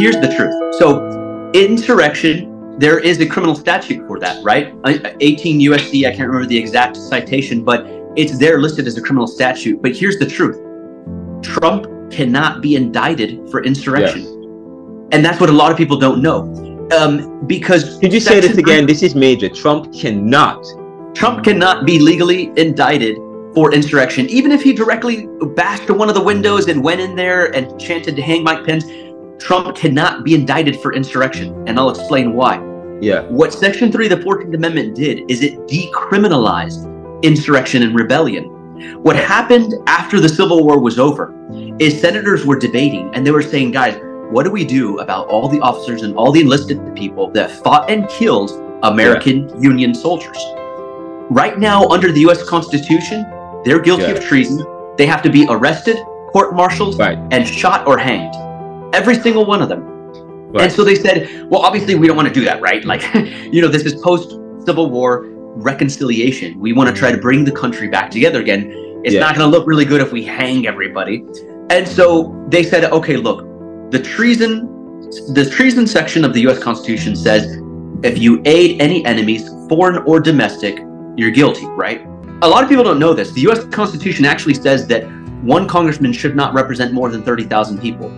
here's the truth. So insurrection, there is a criminal statute for that, right? 18 USC, I can't remember the exact citation, but it's there listed as a criminal statute. But here's the truth. Trump cannot be indicted for insurrection. Yes. And that's what a lot of people don't know. Because could you say this again? This is major. Trump cannot be legally indicted for insurrection. Even if he directly bashed one of the windows and went in there and chanted to hang Mike Pence, Trump cannot be indicted for insurrection. And I'll explain why. Yeah. What Section 3 of the 14th Amendment did is it decriminalized insurrection and rebellion. What happened after the Civil War was over is senators were debating and they were saying, guys, what do we do about all the officers and all the enlisted people that fought and killed American Union soldiers? Right now, under the U.S. Constitution, they're guilty of treason. They have to be arrested, court-martialed, and shot or hanged. Every single one of them. Right. And so they said, well, obviously, we don't want to do that, right? Like, this is post-Civil War reconciliation. We want to try to bring the country back together again. It's not going to look really good if we hang everybody. And so they said, okay, look, the treason section of the U.S. Constitution says if you aid any enemies, foreign or domestic, you're guilty, right? A lot of people don't know this. The U.S. Constitution actually says that one congressman should not represent more than 30,000 people.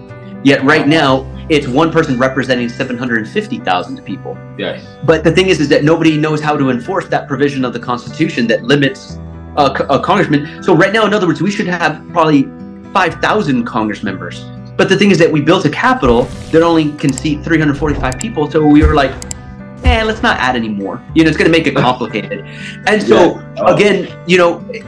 Yet right now, it's one person representing 750,000 people. Yes. But the thing is that nobody knows how to enforce that provision of the Constitution that limits a congressman. So right now, in other words, we should have probably 5,000 Congress members. But the thing is that we built a Capitol that only can seat 345 people. So we were like, let's not add any more. It's going to make it complicated. And so, again,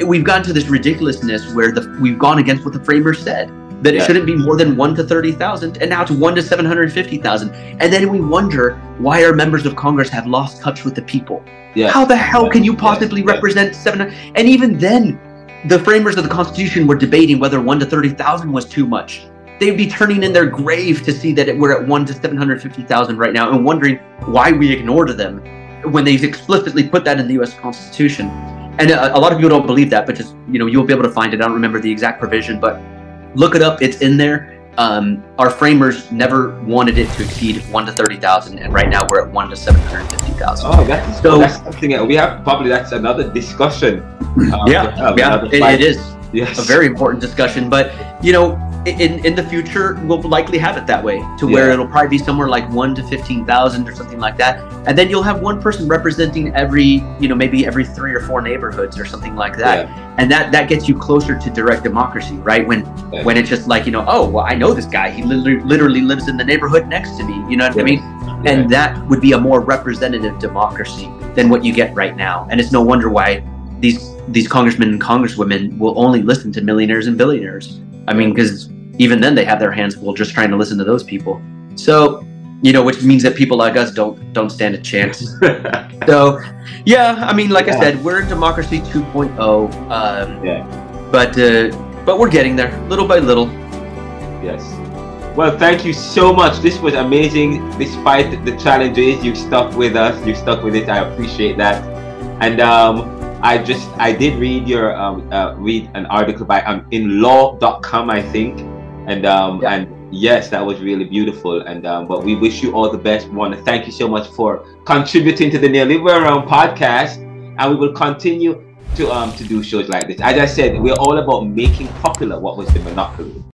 we've gotten to this ridiculousness where we've gone against what the framers said, that it shouldn't be more than 1 to 30,000. And now it's 1 to 750,000. And then we wonder why our members of Congress have lost touch with the people. Yeah. How the hell can you possibly represent 700? And even then, the framers of the Constitution were debating whether 1 to 30,000 was too much. They'd be turning in their grave to see that we're at 1 to 750,000 right now and wondering why we ignored them when they explicitly put that in the U.S. Constitution. And a lot of people don't believe that, but just, you'll be able to find it. I don't remember the exact provision, but look it up. It's in there. Our framers never wanted it to exceed 1 to 30,000, and right now we're at 1 to 750,000. Oh, that's something that we have. Probably that's another discussion. It is. Yes. A very important discussion, but in the future we'll likely have it that way to where it'll probably be somewhere like 1 to 15,000 or something like that, and then you'll have one person representing every maybe every 3 or 4 neighborhoods or something like that, and that gets you closer to direct democracy, right? When it's just like oh well, I know this guy, he literally lives in the neighborhood next to me, you know what I mean? And that would be a more representative democracy than what you get right now. And it's no wonder why these congressmen and congresswomen will only listen to millionaires and billionaires. I mean, because even then they have their hands full just trying to listen to those people. So, which means that people like us don't stand a chance. So, I mean, like I said, we're in democracy 2.0. But we're getting there little by little. Yes. Well, thank you so much. This was amazing. Despite the challenges, you stuck with us. You stuck with it. I appreciate that. And I did read your read an article by inlaw.com, I think, and yes, that was really beautiful. And but we wish you all the best. We want to thank you so much for contributing to the NeoLiberal Round Podcast, and we will continue to do shows like this. As I said, we're all about making popular what was the monopoly.